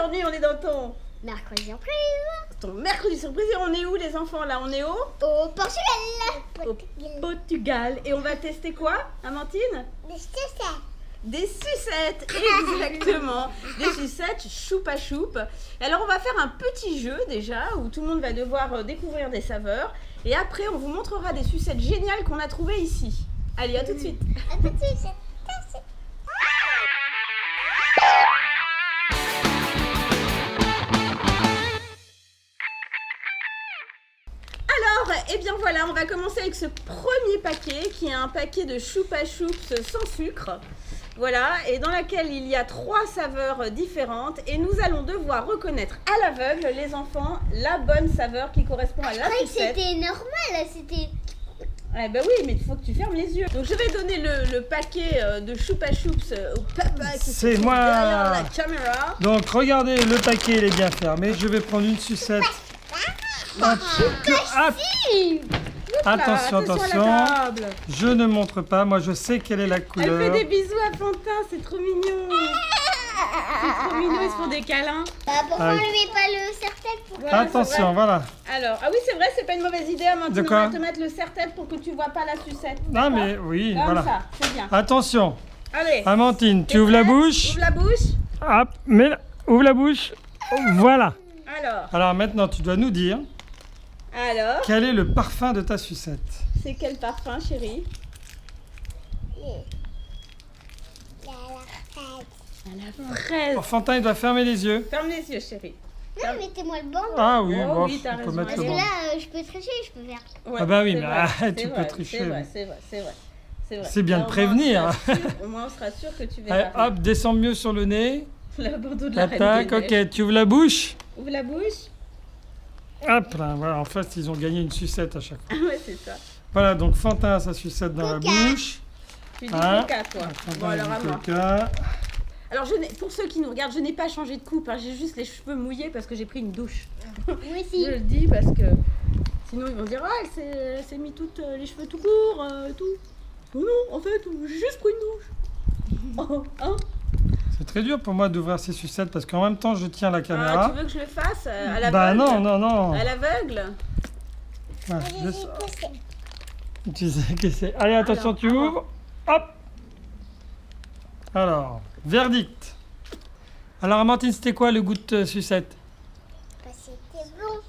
aujourd'hui on est dans ton Mercredi surprise. ton mercredi surprise et on est où les enfants là? On est Au Portugal. au Portugal et on va tester quoi, Amandine? Des sucettes. Des sucettes, exactement. Des sucettes choupa choup. Alors on va faire un petit jeu déjà où tout le monde va devoir découvrir des saveurs et après on vous montrera des sucettes géniales qu'on a trouvées ici. Allez, à tout de suite. À tout de suite. Alors, eh bien voilà, on va commencer avec ce premier paquet qui est un paquet de choupa choups sans sucre. Voilà, et dans laquelle il y a 3 saveurs différentes et nous allons devoir reconnaître à l'aveugle, les enfants, la bonne saveur qui correspond à la Je croyais que sucette. c'était normal, c'était... Eh ben oui, mais il faut que tu fermes les yeux. Donc je vais donner le paquet de choupa choups au papa qui se C'est trouve moi. derrière la caméra. Donc regardez, le paquet il est bien fermé. Je vais prendre une sucette. Hop, hop. Attention, à la attention. table. Je ne montre pas. Moi, je sais quelle est la Elle fait couleur. des bisous à Fantin, c'est trop mignon. C'est trop mignon, ils se font des câlins. Bah, pourquoi Aïe. on lui met pas le serre-tête pour... Voilà, c'est Attention, vrai. voilà. Alors, ah oui, c'est vrai, c'est pas une mauvaise idée, Amandine. De On quoi va te mettre le serre-tête pour que tu vois pas la sucette. Ah, d'accord mais oui, Comme voilà. ça, c'est bien. Attention. Allez. Amandine, T'es tu ouvres la prête? bouche. Ouvre la bouche. Hop, ouvre la bouche. Voilà. Alors, Alors maintenant, tu dois nous dire quel est le parfum de ta sucette. c'est quel parfum, chérie? La fraise. Fantin, il doit fermer les yeux. Ferme les yeux, chérie. Non, mettez-moi le banc. Ah oui, Oh bon, oui, t'as on peut raison, mettre Parce le que banc. là, je peux tricher, je peux faire... Ouais, Ah bah oui, c'est mais vrai, ah, c'est tu vrai, peux tricher, C'est vrai, oui. c'est vrai, c'est vrai. C'est vrai. C'est bien Là, de au moins, prévenir. on sera sûr- Au moins, on sera sûr que tu verras. Allez, hop, descends mieux sur le nez. Le bandeau de la reine Tac, des neiges. ok, tu ouvres la bouche. Ouvre la bouche. Hop là, voilà, en fait, ils ont gagné une sucette à chaque fois. Ah ouais, c'est ça. Voilà, donc Fantin a sa sucette dans la bouche. Tu dis Hein coca, toi. Fantin Bon, a alors du à moi. coca. Alors, pour ceux qui nous regardent, je n'ai pas changé de coupe. Hein. J'ai juste les cheveux mouillés parce que j'ai pris une douche. Moi aussi. Je le dis parce que sinon ils vont dire ah, elle s'est mis toutes les cheveux tout courts, tout. Oh non, en fait, j'ai juste pris une douche. Oh, hein? C'est très dur pour moi d'ouvrir ces sucettes parce qu'en même temps, je tiens la Ah, caméra. tu veux que je le fasse à l'aveugle? Bah non, non, non. À l'aveugle? Ouais, tu sais que c'est. Allez, attention, Alors, tu ouvres. Hop. Alors, verdict. Alors, Amandine, c'était quoi le goût de sucette? Bah, c'était bon.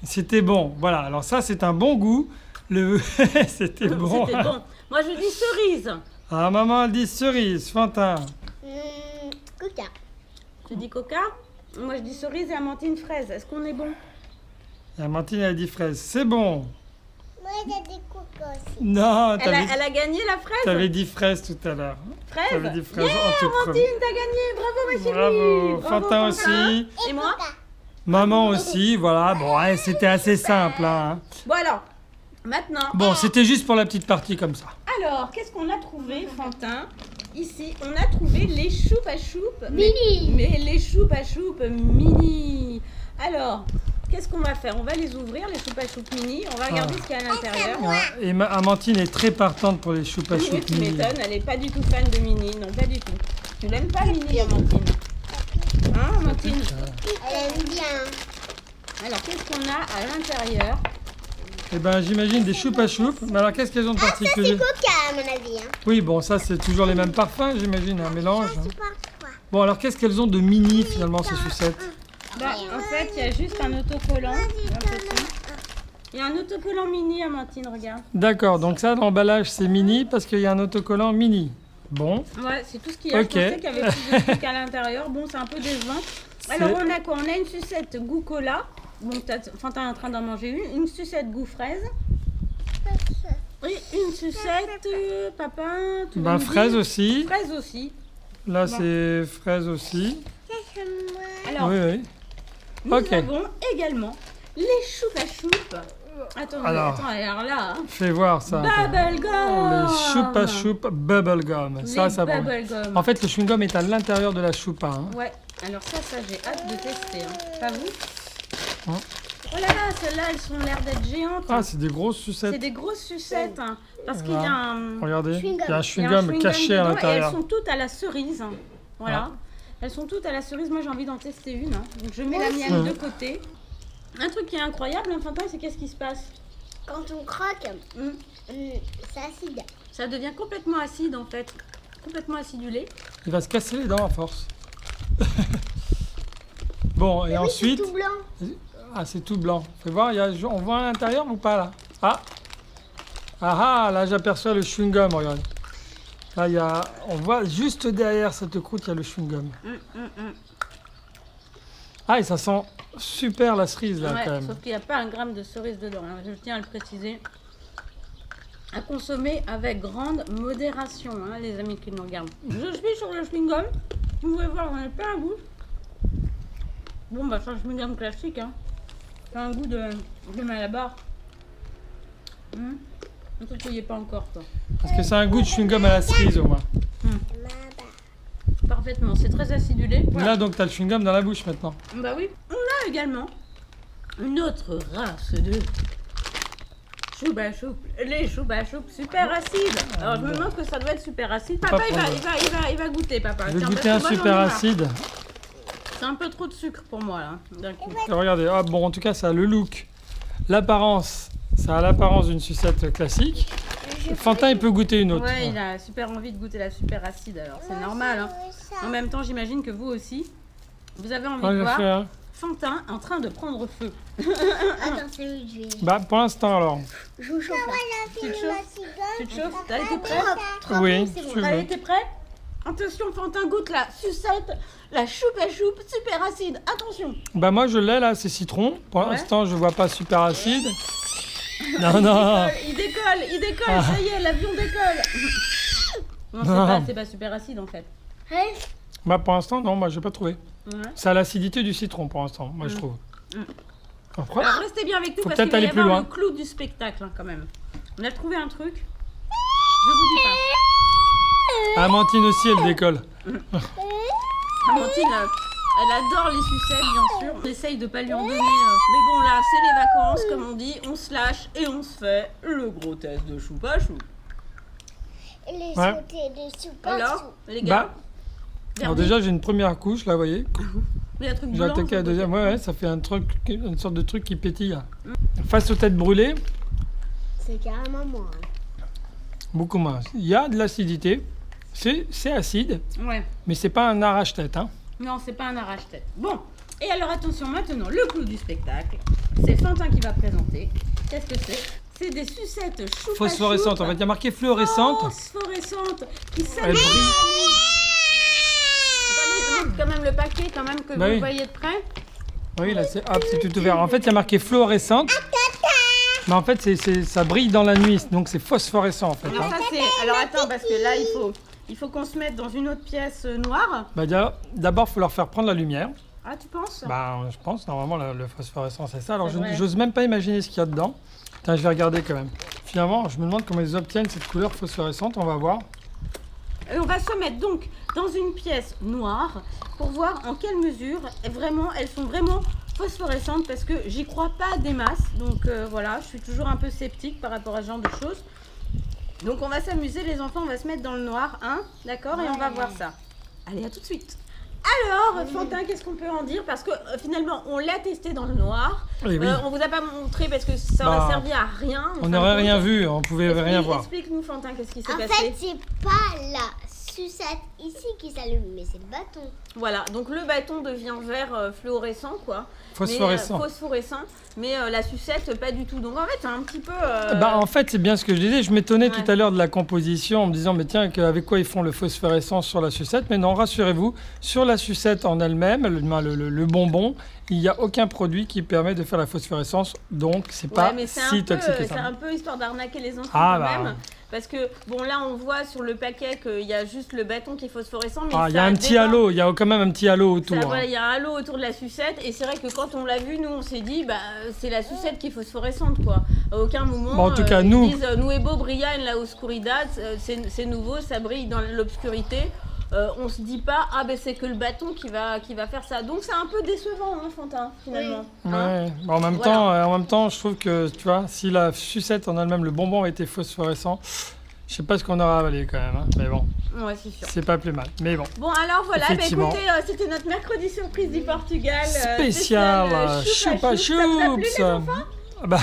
C'était bon. Voilà, alors ça, c'est un bon goût. C'était bon. C'était bon. Moi, je dis cerise. Ah, maman, elle dit cerise, Fantin. Coca. Tu dis coca? Moi, je dis cerise et Amandine fraise. Est-ce qu'on est bon? Et Amandine, elle dit fraise. C'est bon. Moi, j'ai des coca aussi. Non, Elle a gagné la fraise? t'avais dit fraise tout à l'heure. Fraise? T'avais dit fraise Yeah, en tout Amandine, premier. t'as gagné. Bravo, ma chérie. Bravo. Fantin aussi. Et moi? Maman aussi, voilà. Bon, ouais, c'était assez simple. Hein. Bon, alors, maintenant. Bon, c'était juste pour la petite partie comme ça. Alors, qu'est-ce qu'on a trouvé, Fantin? Ici, on a trouvé les choupa choups. Mini. Mais les choupa choups mini. Alors, qu'est-ce qu'on va faire? On va les ouvrir, les choupa choups mini. On va regarder ce qu'il y a à l'intérieur. Ouais, et Amandine est très partante pour les choupa Oui, choups tu mini. m'étonnes, elle est pas du tout fan de mini. Non, pas du tout. Tu l'aimes pas, mini, Amandine? Hein, Amandine? Elle aime bien. Alors, qu'est-ce qu'on a à l'intérieur? Eh ben, j'imagine des choupa choups. Mais alors, qu'est-ce qu'elles ont de C'est particulier? coca, à mon avis. Hein. Oui, bon, ça, c'est toujours les mêmes parfums, j'imagine, un mélange. hein. Tu penses quoi? Bon, alors, qu'est-ce qu'elles ont de mini, finalement, ces sucettes? Bah, en fait, il y a juste un autocollant. Il y a un autocollant mini, Amandine, regarde. D'accord, donc ça, l'emballage, c'est mini parce qu'il y a un autocollant mini. Bon, Ouais, c'est tout ce qu'il y a. Ok. Je pensais qu'il y avait plus de trucs à l'intérieur. Bon, c'est un peu décevant. Alors, on a quoi? On a une sucette goût cola. Bon, Fantin est en train d'en manger une sucette goût fraise. Et une sucette papa. Tu veux ben, nous fraise dire? aussi. Fraise aussi. Là, Bon. c'est fraise aussi. Alors, Oui, oui. nous ok. avons également les choupa choups. Attends, Alors. alors là. Fais voir ça. un peu. Bubblegum. Les choupa choups bubblegum. Ça, ça bon. bubblegum. En fait, le chewing-gum est à l'intérieur de la choupa. Hein. Ouais, alors ça j'ai hâte de tester. Hein. Pas vous? Hein. Oh là là, celles-là, elles sont l'air d'être géantes. Ah, c'est des grosses C'est sucettes. des grosses sucettes. Hein, parce qu'il y a Voilà. un, Regardez, il y a un Chewing-gum. il y a un chewing-gum caché à dedans et elles l'intérieur. sont toutes à la cerise. Voilà. Elles sont toutes à la cerise. Moi, j'ai envie d'en tester une. Hein. Donc, je mets la mienne de côté. Un truc qui est incroyable, Fantin, c'est qu'est-ce qui se passe? Quand on croque, c'est acide. Ça devient complètement acide, en fait. Complètement acidulé. Il va se casser les dents à force. Bon, et Mais oui, ensuite... c'est tout blanc. Ah, c'est tout blanc. Fais voir, on voit à l'intérieur ou pas, là? Ah, là, j'aperçois le chewing-gum, regarde. Là, on voit juste derrière cette croûte, il y a le chewing-gum. Ah, et ça sent super la cerise, là, Ouais, quand même. sauf qu'il n'y a pas un gramme de cerise dedans. Hein. Je tiens à le préciser. À consommer avec grande modération, hein, les amis qui nous regardent. Je suis sur le chewing-gum. Vous pouvez voir, on est plein à goût. Bon, bah, c'est un chewing-gum classique. Hein. C'est un goût de Malabar. Un truc que vous n'y pas encore, quoi. Parce que c'est un goût de chewing-gum à la cerise, au moins. Parfaitement, c'est très acidulé. Voilà. Là, donc, tu as le chewing-gum dans la bouche, maintenant. Bah oui. On a également une autre race de chouba choup. Les chouba choup super acides. Alors je me demande que ça doit être super acide. Papa, il va goûter, papa. Je vais Tiens, goûter parce un que moi, j'en ai super marre. acide. C'est un peu trop de sucre pour moi là. D'un coup. Regardez, bon, en tout cas, ça a le look. L'apparence, ça a l'apparence d'une sucette classique. Fantin, il peut goûter une autre. Ouais, il a super envie de goûter la super acide. Alors c'est normal. Hein. En même temps, j'imagine que vous aussi, vous avez envie Ouais, de je voir fais, hein. Fantin en train de prendre feu. Attends, c'est où je vais. Bah, pour l'instant, alors. Je vous chauffe là. Tu te chauffes? Tu te chauffes? T'as été prêt? Oui, c'est bon. je T'as veux. été prêt? Attention, Fantin goûte la sucette, la choupa choup super acide. Attention. Bah, moi, je l'ai, là, c'est citron. Pour Ouais. l'instant, je vois pas super acide. Non. Il décolle, ça y est, l'avion décolle. Non, c'est pas super acide en fait. Ouais. Bah, pour l'instant, non, moi, j'ai pas trouvé. Ouais. Ça a l'acidité du citron, pour l'instant, moi, je trouve. Après, Alors restez bien avec nous Faut parce qu'il peut-être va y aller plus avoir loin. le clou du spectacle hein, quand même. On a trouvé un truc. Je vous dis pas. Amandine aussi, elle décolle. Amandine, elle adore les sucettes bien sûr. On essaye de pas lui en donner. Mais bon là, c'est les vacances comme on dit. On se lâche et on se fait le gros test de choupa chou. Et les Ouais. sautés de soupe. Alors, les gars. Bah, alors déjà, j'ai une première couche, là, vous voyez. il y a un truc J'ai blanc, attaqué la ça, deuxième. Ouais, ça fait une sorte de truc qui pétille. Face aux têtes brûlées, C'est carrément moi. beaucoup moins. Il y a de l'acidité. C'est acide, Ouais. mais c'est pas un arrache-tête. Hein. Non, c'est pas un arrache-tête. Bon, et alors attention maintenant, le clou du spectacle. C'est Fantin qui va présenter. Qu'est-ce que c'est? C'est des sucettes choupa Phosphorescente. En fait, il y a marqué fluorescente. Phosphorescente qui Elle s'allument. brille. Attendez, je montre quand même le paquet, quand même, que Bah vous oui. voyez de près. Oui, là, c'est tout ouvert. En fait, il y a marqué fluorescente. Mais en fait, ça brille dans la nuit, donc c'est phosphorescent en fait. Alors Hein. ça c'est... Alors attends, parce que là, il faut qu'on se mette dans une autre pièce noire. Bah, d'abord, il faut leur faire prendre la lumière. Ah, tu penses? Bah, je pense, normalement, le phosphorescent, c'est ça. Alors, C'est vrai. j'ose même pas imaginer ce qu'il y a dedans. Putain, je vais regarder quand même. Finalement, je me demande comment ils obtiennent cette couleur phosphorescente, on va voir. Et on va se mettre donc dans une pièce noire pour voir en quelle mesure elles sont vraiment phosphorescentes parce que j'y crois pas des masses. Donc voilà, je suis toujours un peu sceptique par rapport à ce genre de choses. Donc on va s'amuser les enfants, on va se mettre dans le noir, hein, d'accord? Et on va voir ça. Allez, à tout de suite. Alors, Fantin, qu'est-ce qu'on peut en dire? Parce que finalement, on l'a testé dans le noir. Eh oui. On vous a pas montré parce que ça Bah, aurait servi à rien. On n'aurait rien vu, on pouvait rien voir. Explique-nous, Fantin, qu'est-ce qui s'est En passé? fait, c'est pas la sucette ici qui s'allume, mais c'est le bâton. Voilà, donc le bâton devient vert fluorescent, quoi. Phosphorescent. Mais, phosphorescent, mais la sucette, pas du tout. Donc en fait, c'est un petit peu... Bah, en fait, c'est bien ce que je disais. Je m'étonnais Ouais. tout à l'heure de la composition en me disant, mais tiens, avec quoi ils font le phosphorescent sur la sucette? Mais non, rassurez-vous, sur la sucette en elle-même, le bonbon, il n'y a aucun produit qui permet de faire la phosphorescence. Donc, c'est Ouais, pas mais c'est si toxique que c'est ça. un peu histoire d'arnaquer les enfants Ah, quand bah. même. Parce que, bon, là, on voit sur le paquet qu'il y a juste le bâton qui est phosphorescent. Mais Ah, il y a ça un petit dépend- halo, il y a quand même un petit halo autour. ça, hein. voilà, il y a un halo autour de la sucette. Et c'est vrai que quand on l'a vu, nous, on s'est dit, bah, c'est la sucette qui est phosphorescente, quoi. À aucun moment, Bon, en tout cas, ils nous- disent, nuevo brilla en la oscuridad, c'est nouveau, ça brille dans l'obscurité. On se dit pas, ah ben c'est que le bâton qui va faire ça. Donc c'est un peu décevant, hein, Fantin, finalement. Hein. Ouais. Bon, en même temps, je trouve que, tu vois, si la sucette en elle-même, le bonbon était phosphorescent, Je sais pas ce qu'on aura avalé quand même, hein. Mais bon, Ouais, c'est sûr. c'est pas plus mal. Mais bon. Bon, alors voilà, bah, Effectivement. écoutez, c'était notre mercredi surprise du Portugal. Spécial choupa choups. Ça vous a plu, choups. les enfants? Bah,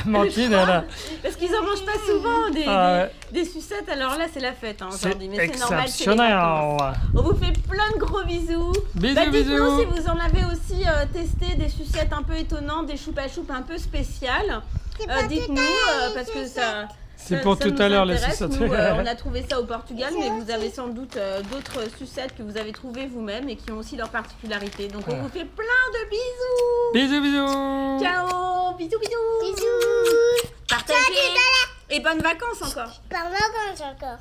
Martine, elle a... Parce qu'ils en mangent pas souvent Ah ouais. des sucettes, alors là c'est la fête hein, C'est aujourd'hui, mais c'est normal, c'est les exceptionnel. vacances. On vous fait plein de gros bisous. Bisous, Bah, dites-nous bisous. si vous en avez aussi testé des sucettes un peu étonnantes, des choupa choups un peu spéciales. C'est pas Dites-nous tout à l'heure, parce que c'est ça. C'est ça- pour ça tout nous à l'heure les intéresse. sucettes. Nous, on a trouvé ça au Portugal, mais vous avez sans doute d'autres sucettes que vous avez trouvées vous-même et qui ont aussi leurs particularités. Donc on Ouais. vous fait plein de bisous. Bisous, bisous. Ciao, bisous, bisous. Bisous. Partagez et bonnes vacances encore. Par vacances encore.